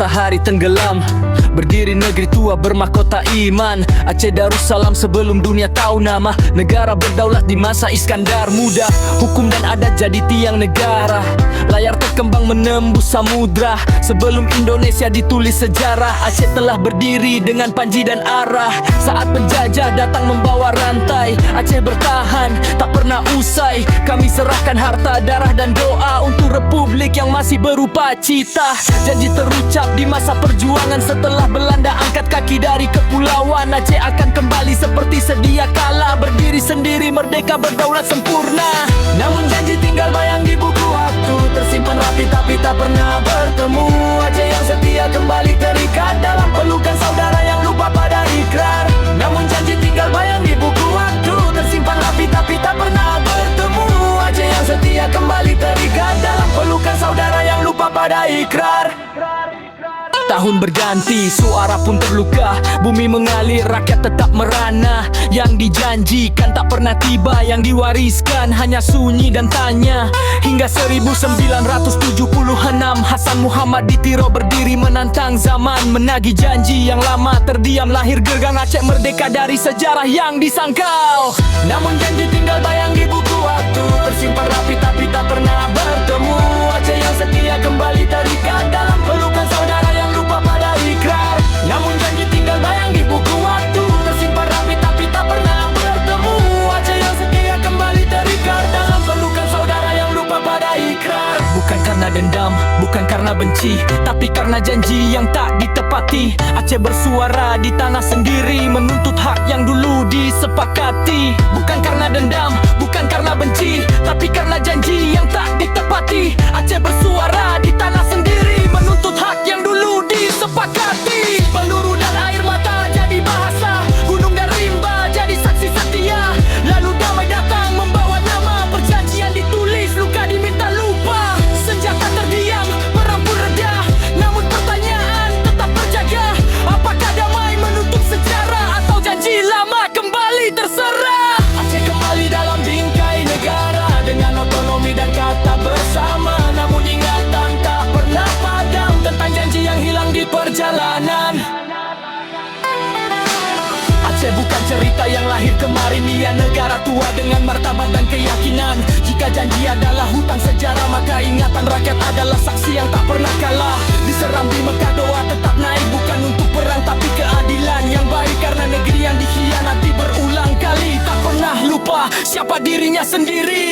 matahari tenggelam, berdiri negeri tua bermahkota iman. Aceh Darussalam sebelum dunia tahu nama. Negara berdaulat di masa Iskandar Muda. Hukum dan adat jadi tiang negara. Layar terkembang menembus samudra. Sebelum Indonesia ditulis sejarah, Aceh telah berdiri dengan panji dan arah. Saat penjajah datang membawa rantai, Aceh bertahan, tak pernah usai. Kami serahkan harta, darah dan doa untuk republik yang masih berupa cita. Janji terucap di masa perjuangan. Setelah Belanda angkat kaki dari kepulauan, Aceh akan kembali seperti sedia kala. Berdiri sendiri, merdeka, berdaulat sempurna. Namun janji tinggal bayang di buku waktu, tersimpan rapi tapi tak pernah bertemu. Aceh yang setia kembali terikat dalam pelukan saudara yang lupa pada ikrar. Namun janji tinggal bayang di buku waktu, tersimpan rapi tapi tak pernah bertemu. Aceh yang setia kembali terikat dalam pelukan saudara yang lupa pada ikrar. Tahun berganti, suara pun terluka. Bumi mengalir, rakyat tetap merana. Yang dijanjikan tak pernah tiba, yang diwariskan hanya sunyi dan tanya. Hingga 1976, Hasan Muhammad di Tiro berdiri menantang zaman. Menagih janji yang lama terdiam, lahir gegang Aceh merdeka dari sejarah yang disangkal. Namun janji tinggal bayang di buku waktu, tersimpan rapi tapi tak pernah bertemu. Aceh yang setia kembali terikat dalam pelukan saudara yang lupa pada ikrar. Namun janji tinggal bayang di buku waktu, tersimpan rapi tapi tak pernah bertemu. Aceh yang setia kembali terikat dalam pelukan saudara yang lupa pada ikrar. Bukan karena dendam, bukan karena benci, tapi karena janji yang tak ditepati. Aceh bersuara di tanah sendiri, menuntut hak yang dulu disepakati. Bukan karena dendam, bukan karena benci, tapi karena janji yang tak ditepati. Aceh bersuara di tanah sendiri, menuntut hak yang dulu disepakati. Peluru dan air mata jadi bahasa, gunung dan rimba jadi saksi setia. Lalu damai datang membawa nama, perjanjian ditulis, luka diminta lupa. Senjata terdiam, perang pun reda, namun pertanyaan tetap terjaga. Apakah damai menutup sejarah, atau janji lama kembali terserah? Aceh kembali dalam bingkai negara, dengan otonomi dan kata bersama. Namun ingatan tak pernah padam, tentang janji yang hilang di perjalanan. Aceh bukan cerita yang lahir kemarin, ia negara tua dengan martabat dan keyakinan. Jika janji adalah hutang sejarah, maka ingatan rakyat adalah saksi yang tak pernah kalah. Diseram di Mekah, doa tetap naik, bukan untuk perang tapi keadilan yang baik. Karena negeri yang dikhianati berulang kali, tak pernah lupa siapa dirinya sendiri.